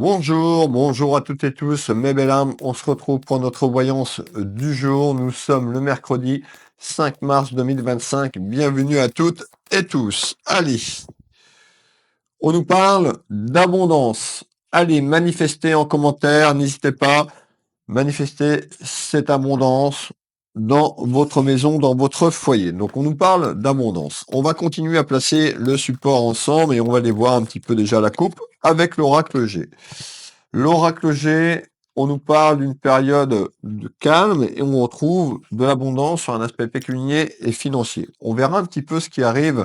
Bonjour, bonjour à toutes et tous, mes belles âmes. On se retrouve pour notre voyance du jour. Nous sommes le mercredi 5 mars 2025. Bienvenue à toutes et tous. Allez, on nous parle d'abondance. Allez, manifestez en commentaire, n'hésitez pas. Manifestez cette abondance dans votre maison, dans votre foyer. Donc on nous parle d'abondance. On va continuer à placer le support ensemble et on va aller voir un petit peu déjà la coupe avec l'oracle G. L'oracle G, on nous parle d'une période de calme et on retrouve de l'abondance sur un aspect pécunier et financier. On verra un petit peu ce qui arrive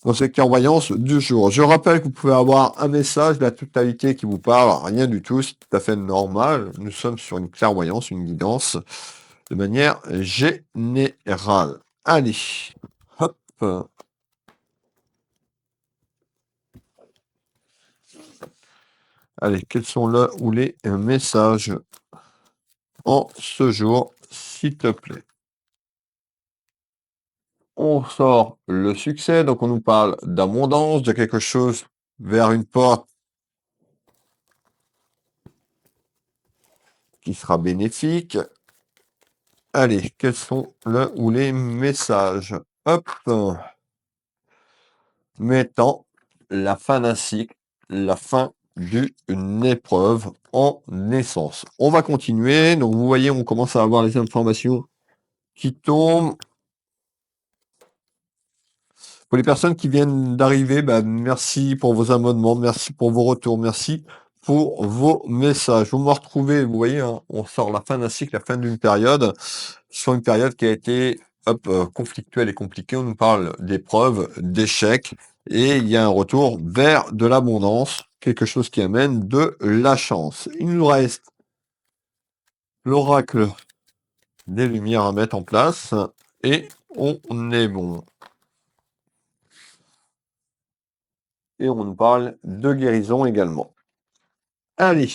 dans cette clairvoyance du jour. Je rappelle que vous pouvez avoir un message de la totalité qui vous parle, rien du tout, c'est tout à fait normal. Nous sommes sur une clairvoyance, une guidance de manière générale. Allez, hop. Allez, quels sont là ou les messages en ce jour, s'il te plaît? On sort le succès, donc on nous parle d'abondance, de quelque chose vers une porte qui sera bénéfique. Allez, quels sont là ou les messages? Hop, mettant la fin d'un cycle, la fin d'une épreuve en naissance. On va continuer, donc vous voyez, on commence à avoir les informations qui tombent. Pour les personnes qui viennent d'arriver, merci pour vos abonnements, merci pour vos retours, merci pour vos messages. Vous me retrouvez, vous voyez, hein, on sort la fin d'un cycle, la fin d'une période, sur une période qui a été conflictuelle et compliquée. On nous parle d'épreuves, d'échecs, et il y a un retour vers de l'abondance, quelque chose qui amène de la chance. Il nous reste l'oracle des lumières à mettre en place, et on est bon. Et on nous parle de guérison également. Allez,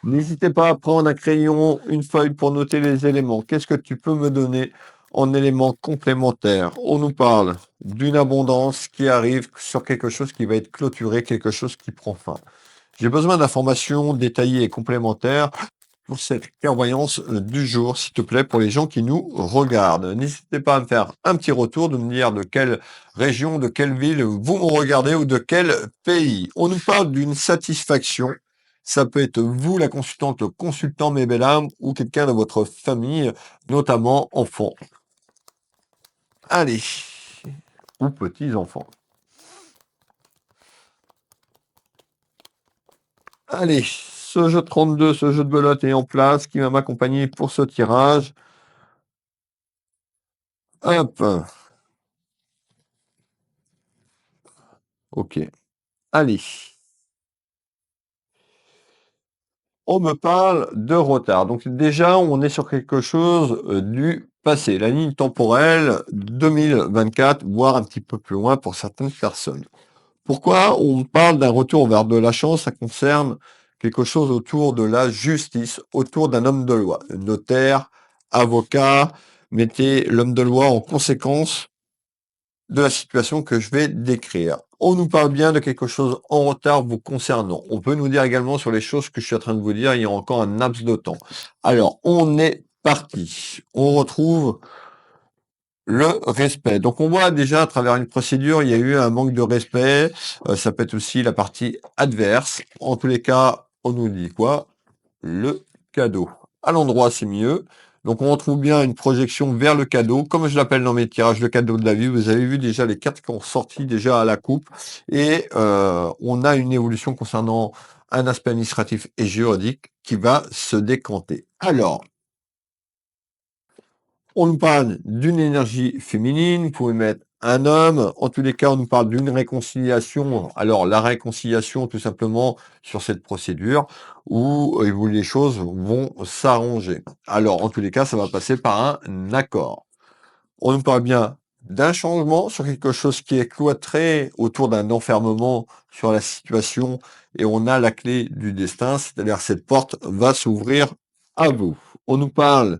n'hésitez pas à prendre un crayon, une feuille pour noter les éléments. Qu'est-ce que tu peux me donner en éléments complémentaires? On nous parle d'une abondance qui arrive sur quelque chose qui va être clôturé, quelque chose qui prend fin. J'ai besoin d'informations détaillées et complémentaires pour cette clairvoyance du jour, s'il te plaît, pour les gens qui nous regardent. N'hésitez pas à me faire un petit retour, de me dire de quelle région, de quelle ville vous me regardez ou de quel pays. On nous parle d'une satisfaction. Ça peut être vous, la consultante, le consultant, mes belles âmes, ou quelqu'un de votre famille, notamment enfants. Allez, ou petits-enfants. Allez, ce jeu 32, ce jeu de belote est en place, qui va m'accompagner pour ce tirage. Hop. Ok. Allez. On me parle de retard. Donc déjà, on est sur quelque chose du passé. La ligne temporelle 2024, voire un petit peu plus loin pour certaines personnes. Pourquoi on parle d'un retour vers de la chance? Ça concerne quelque chose autour de la justice, autour d'un homme de loi. Notaire, avocat, mettez l'homme de loi en conséquence de la situation que je vais décrire. On nous parle bien de quelque chose en retard vous concernant. On peut nous dire également sur les choses que je suis en train de vous dire, il y a encore un laps de temps. Alors, on est parti. On retrouve le respect. Donc, on voit déjà à travers une procédure, il y a eu un manque de respect. Ça peut être aussi la partie adverse. En tous les cas, on nous dit quoi? Le cadeau. À l'endroit, c'est mieux. Donc, on retrouve bien une projection vers le cadeau. Comme je l'appelle dans mes tirages, le cadeau de la vie. Vous avez vu déjà les cartes qui ont sorti déjà à la coupe. Et on a une évolution concernant un aspect administratif et juridique qui va se décanter. Alors, on nous parle d'une énergie féminine, vous pouvez mettre un homme. En tous les cas, on nous parle d'une réconciliation. Alors, la réconciliation, tout simplement, sur cette procédure, où les choses vont s'arranger. Alors, en tous les cas, ça va passer par un accord. On nous parle bien d'un changement sur quelque chose qui est cloîtré autour d'un enfermement sur la situation, et on a la clé du destin, c'est-à-dire cette porte va s'ouvrir à vous. On nous parle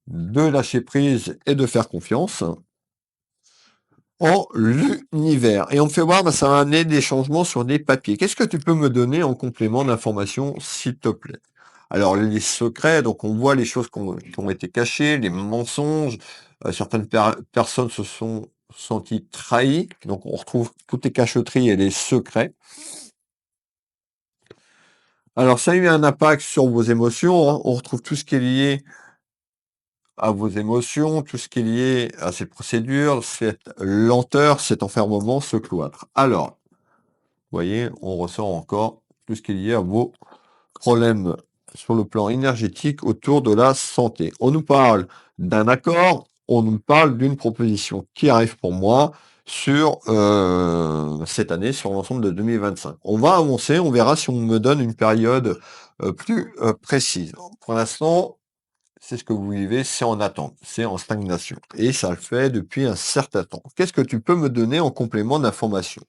de lâcher prise et de faire confiance. en l'univers. Et on me fait voir, bah, ça va amener des changements sur des papiers. Qu'est-ce que tu peux me donner en complément d'information, s'il te plaît? Alors, les secrets, donc on voit les choses qui ont été cachées, les mensonges. Certaines personnes se sont senties trahies. Donc, on retrouve toutes les cachotteries et les secrets. Alors, ça a eu un impact sur vos émotions, hein. On retrouve tout ce qui est lié à vos émotions, tout ce qui est lié à cette procédure, cette lenteur, cet enfermement, ce cloître. Alors, vous voyez, on ressort encore tout ce qui est lié à vos problèmes sur le plan énergétique autour de la santé. On nous parle d'un accord, on nous parle d'une proposition qui arrive pour moi sur cette année, sur l'ensemble de 2025. On va avancer, on verra si on me donne une période plus précise. Pour l'instant, c'est ce que vous vivez, c'est en attente, c'est en stagnation. Et ça le fait depuis un certain temps. Qu'est-ce que tu peux me donner en complément d'information?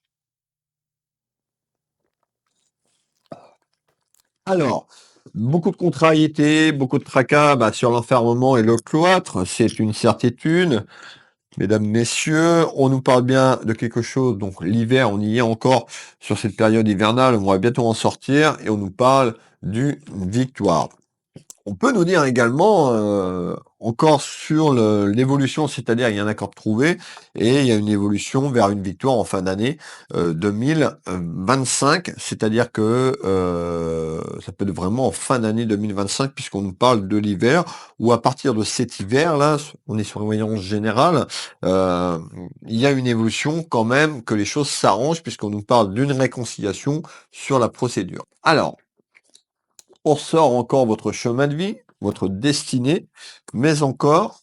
Alors, beaucoup de contrariétés, beaucoup de tracas bah, sur l'enfermement et le cloître, c'est une certitude. Mesdames, messieurs, on nous parle bien de quelque chose, donc l'hiver, on y est encore sur cette période hivernale, on va bientôt en sortir, et on nous parle d'une victoire. On peut nous dire également, encore sur l'évolution, c'est-à-dire il y a un accord trouvé et il y a une évolution vers une victoire en fin d'année 2025, c'est-à-dire que ça peut être vraiment en fin d'année 2025 puisqu'on nous parle de l'hiver ou à partir de cet hiver-là, on est sur une voyance générale, euh, il y a une évolution quand même que les choses s'arrangent puisqu'on nous parle d'une réconciliation sur la procédure. Alors, on sort encore votre chemin de vie, votre destinée, mais encore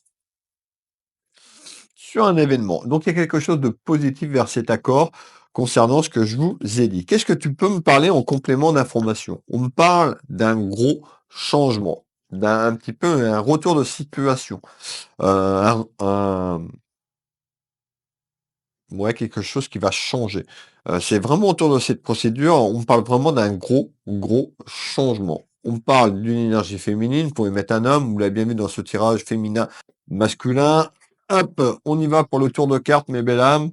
sur un événement. Donc, il y a quelque chose de positif vers cet accord concernant ce que je vous ai dit. Qu'est-ce que tu peux me parler en complément d'information? On me parle d'un gros changement, d'un un petit peu un retour de situation, un ouais, quelque chose qui va changer. C'est vraiment autour de cette procédure, on parle vraiment d'un gros, gros changement. On parle d'une énergie féminine, vous pouvez mettre un homme, vous l'avez bien vu dans ce tirage féminin, masculin. Hop, on y va pour le tour de cartes, mes belles âmes.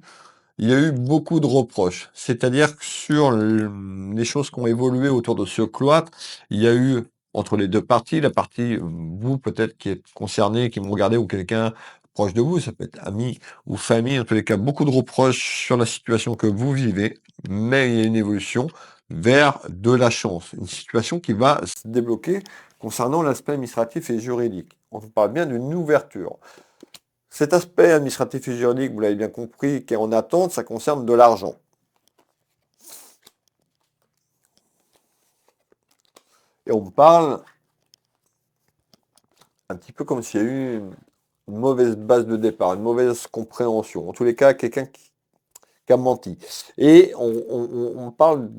Il y a eu beaucoup de reproches. C'est-à-dire que sur les choses qui ont évolué autour de ce cloître, il y a eu entre les deux parties, la partie, vous peut-être qui êtes concerné, qui me regardez, ou quelqu'un proche de vous, ça peut être ami ou famille, en tous les cas, beaucoup de reproches sur la situation que vous vivez, mais il y a une évolution vers de la chance, une situation qui va se débloquer concernant l'aspect administratif et juridique. On parle bien d'une ouverture. Cet aspect administratif et juridique, vous l'avez bien compris, qui est en attente, ça concerne de l'argent. Et on me parle un petit peu comme s'il y a eu une mauvaise base de départ, une mauvaise compréhension. En tous les cas, quelqu'un qui a menti. Et on parle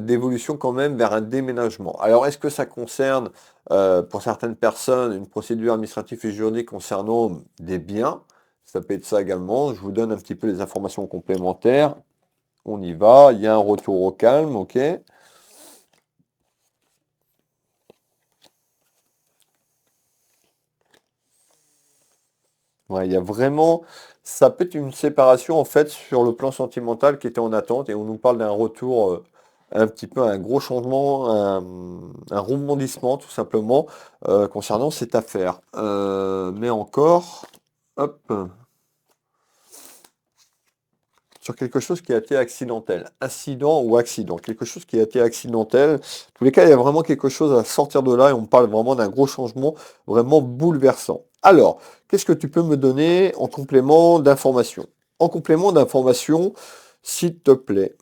d'évolution quand même vers un déménagement. Alors, est-ce que ça concerne, pour certaines personnes, une procédure administrative et juridique concernant des biens? Ça peut être ça également. Je vous donne un petit peu les informations complémentaires. On y va, il y a un retour au calme, ok. Ouais, il y a vraiment, ça peut être une séparation en fait sur le plan sentimental qui était en attente et on nous parle d'un retour un petit peu, un gros changement, un rebondissement tout simplement concernant cette affaire. Mais encore, hop, sur quelque chose qui a été accidentel. Incident ou accident, quelque chose qui a été accidentel. En tous les cas, il y a vraiment quelque chose à sortir de là et on parle vraiment d'un gros changement vraiment bouleversant. Alors, qu'est-ce que tu peux me donner en complément d'information? En complément d'information, s'il te plaît.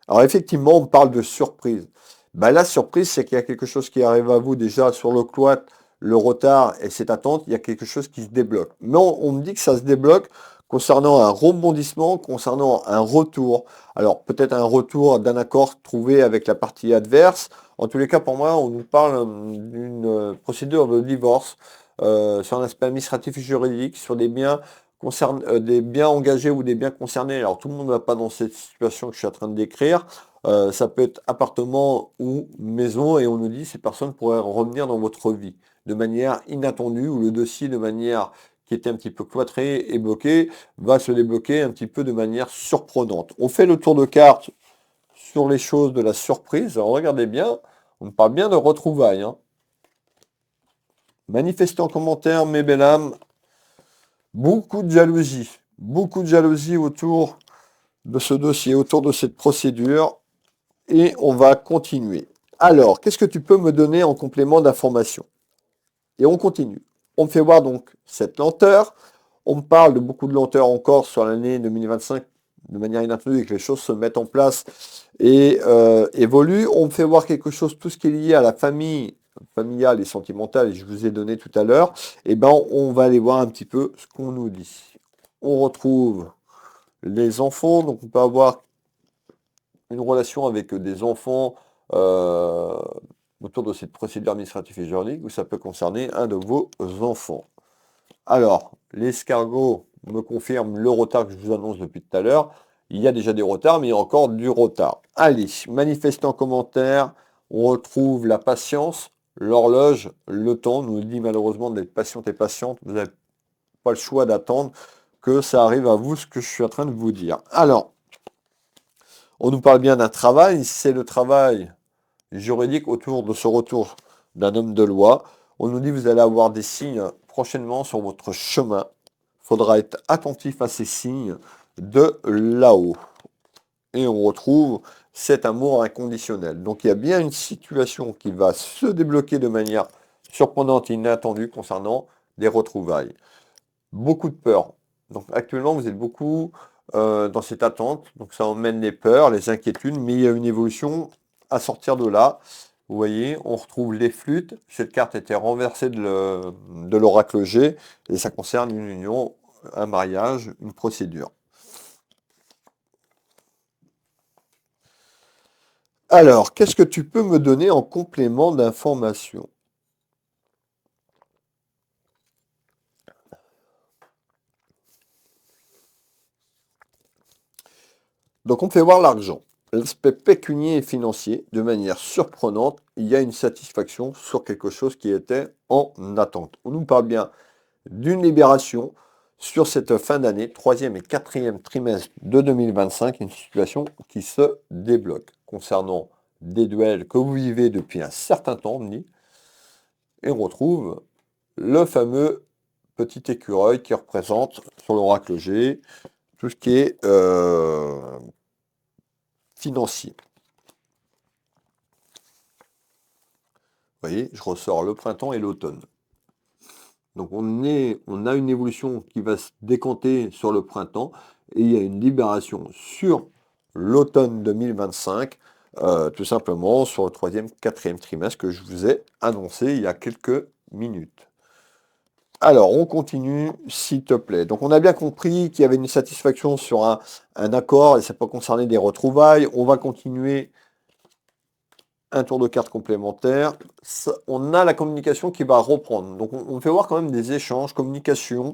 Alors effectivement, on parle de surprise. Bah, la surprise, c'est qu'il y a quelque chose qui arrive à vous déjà sur le cloître, le retard et cette attente, il y a quelque chose qui se débloque. Mais on me dit que ça se débloque concernant un rebondissement, concernant un retour. Alors peut-être un retour d'un accord trouvé avec la partie adverse. En tous les cas, pour moi, on nous parle d'une procédure de divorce sur un aspect administratif et juridique, sur des biens des biens engagés ou des biens concernés. Alors tout le monde ne va pas dans cette situation que je suis en train de décrire. Ça peut être appartement ou maison et on nous dit ces personnes pourraient revenir dans votre vie. de manière inattendue, ou le dossier de manière qui était un petit peu cloîtré et bloqué, va se débloquer un petit peu de manière surprenante. On fait le tour de carte sur les choses de la surprise. Alors regardez bien, on parle bien de retrouvailles, hein. Manifestez en commentaire, mes belles âmes, beaucoup de jalousie autour de ce dossier, autour de cette procédure, et on va continuer. Alors, qu'est-ce que tu peux me donner en complément d'information? Et on continue. On me fait voir donc cette lenteur. On me parle de beaucoup de lenteur encore sur l'année 2025, de manière inattendue, et que les choses se mettent en place et évoluent. On me fait voir quelque chose, tout ce qui est lié à la famille, familiale et sentimentale, et je vous ai donné tout à l'heure. Et ben, on va aller voir un petit peu ce qu'on nous dit. On retrouve les enfants, donc on peut avoir une relation avec des enfants euh, autour de cette procédure administrative et juridique, où ça peut concerner un de vos enfants. Alors, l'escargot me confirme le retard que je vous annonce depuis tout à l'heure. Il y a déjà des retards, mais il y a encore du retard. Allez, manifestez en commentaire. On retrouve la patience, l'horloge, le temps. On nous dit malheureusement d'être patiente et patiente. Vous n'avez pas le choix d'attendre que ça arrive à vous, ce que je suis en train de vous dire. Alors, on nous parle bien d'un travail. C'est le travail juridique autour de ce retour d'un homme de loi. On nous dit que vous allez avoir des signes prochainement sur votre chemin. Il faudra être attentif à ces signes de là-haut. Et on retrouve cet amour inconditionnel. Donc il y a bien une situation qui va se débloquer de manière surprenante et inattendue concernant des retrouvailles. Beaucoup de peur. Donc actuellement, vous êtes beaucoup dans cette attente. Donc ça emmène les peurs, les inquiétudes, mais il y a une évolution à sortir de là. Vous voyez, on retrouve les flûtes. Cette carte était renversée de l'oracle G, et ça concerne une union, un mariage, une procédure. Alors, qu'est-ce que tu peux me donner en complément d'information? Donc on fait voir l'argent. L'aspect pécunier et financier, de manière surprenante, il y a une satisfaction sur quelque chose qui était en attente. On nous parle bien d'une libération sur cette fin d'année, troisième et quatrième trimestre de 2025, une situation qui se débloque concernant des duels que vous vivez depuis un certain temps, on me dit, et on retrouve le fameux petit écureuil qui représente sur l'oracle G tout ce qui est financier. Vous voyez, je ressors le printemps et l'automne. Donc on a une évolution qui va se décanter sur le printemps, et il y a une libération sur l'automne 2025, tout simplement sur le troisième, quatrième trimestre que je vous ai annoncé il y a quelques minutes. Alors, on continue, s'il te plaît. Donc, on a bien compris qu'il y avait une satisfaction sur un accord, et ça peut concerner des retrouvailles. On va continuer un tour de carte complémentaire. On a la communication qui va reprendre. Donc, on fait voir quand même des échanges, communication. Vous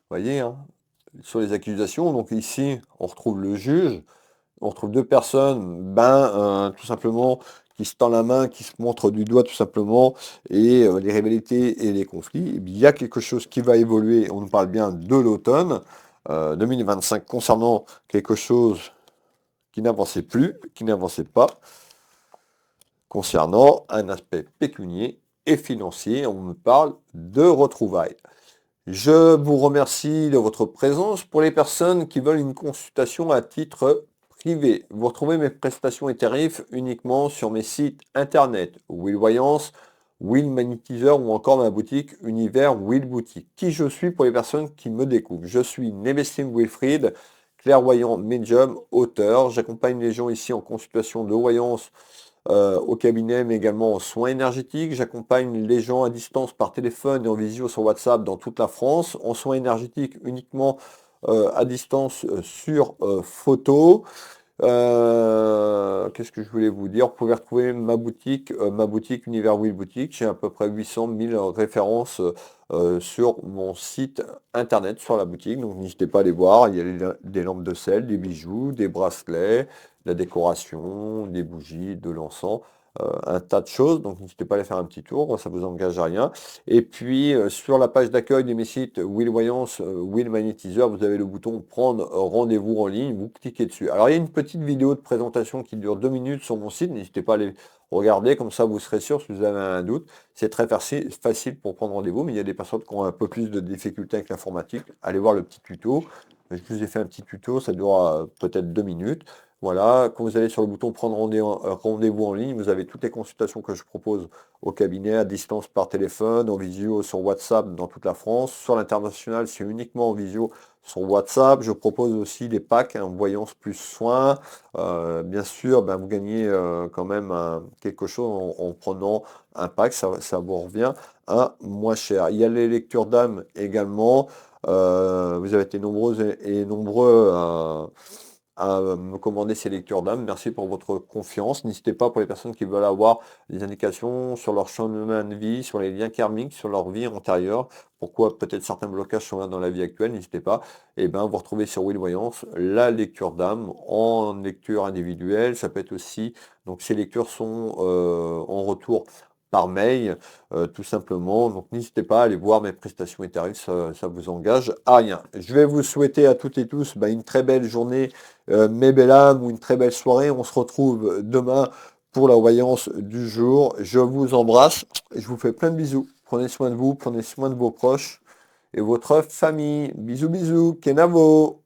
voyez, hein, sur les accusations. Donc, ici, on retrouve le juge. On retrouve deux personnes, tout simplement, qui se tendent la main, qui se montrent du doigt tout simplement, et les rivalités et les conflits. Eh bien, il y a quelque chose qui va évoluer. On nous parle bien de l'automne 2025 concernant quelque chose qui n'avançait plus, qui n'avançait pas, concernant un aspect pécunier et financier. On me parle de retrouvailles. Je vous remercie de votre présence. Pour les personnes qui veulent une consultation à titre privé, vous retrouvez mes prestations et tarifs uniquement sur mes sites internet Will Voyance, Will Magnétiseur, ou encore ma boutique Univers Will Boutique. Qui je suis pour les personnes qui me découvrent? Je suis Nevestim Wilfried, clairvoyant, médium, auteur. J'accompagne les gens ici en consultation de voyance au cabinet, mais également en soins énergétiques. J'accompagne les gens à distance par téléphone et en visio sur WhatsApp dans toute la France. En soins énergétiques uniquement à distance sur photo. Qu'est-ce que je voulais vous dire? Vous pouvez retrouver ma boutique Univers Will Boutique. J'ai à peu près 800 000 références sur mon site internet, sur la boutique. Donc n'hésitez pas à les voir. Il y a des lampes de sel, des bijoux, des bracelets, la décoration, des bougies, de l'encens. un tas de choses, donc n'hésitez pas à aller faire un petit tour, ça vous engage à rien. Et puis, sur la page d'accueil de mes sites Will Voyance, Will Magnétiseur, vous avez le bouton prendre rendez-vous en ligne, vous cliquez dessus. Alors il y a une petite vidéo de présentation qui dure 2 minutes sur mon site, n'hésitez pas à aller regarder, comme ça vous serez sûr si vous avez un doute. C'est très facile pour prendre rendez-vous, mais il y a des personnes qui ont un peu plus de difficultés avec l'informatique. Allez voir le petit tuto. Je vous ai fait un petit tuto, ça dure peut-être 2 minutes. Voilà, quand vous allez sur le bouton prendre rendez-vous en ligne, vous avez toutes les consultations que je propose au cabinet, à distance par téléphone, en visio sur WhatsApp dans toute la France. Sur l'international, c'est uniquement en visio sur WhatsApp. Je propose aussi des packs, voyance plus soins. Bien sûr, ben, vous gagnez quand même quelque chose en prenant un pack, ça vous revient à moins cher. Il y a les lectures d'âme également. Vous avez été nombreuses et nombreux à me commander ces lectures d'âme. Merci pour votre confiance. N'hésitez pas pour les personnes qui veulent avoir des indications sur leur chemin de vie, sur les liens karmiques, sur leur vie antérieure. Pourquoi peut-être certains blocages sont là dans la vie actuelle, n'hésitez pas. Et ben, vous retrouvez sur Will Voyance la lecture d'âme en lecture individuelle. Ça peut être aussi, donc ces lectures sont en retour par mail, tout simplement. Donc n'hésitez pas à aller voir mes prestations et tarifs, ça vous engage à rien. Je vais vous souhaiter à toutes et tous une très belle journée, mes belles âmes, ou une très belle soirée. On se retrouve demain pour la voyance du jour. Je vous embrasse, je vous fais plein de bisous. Prenez soin de vous, prenez soin de vos proches et votre famille. Bisous, bisous, Kenavo.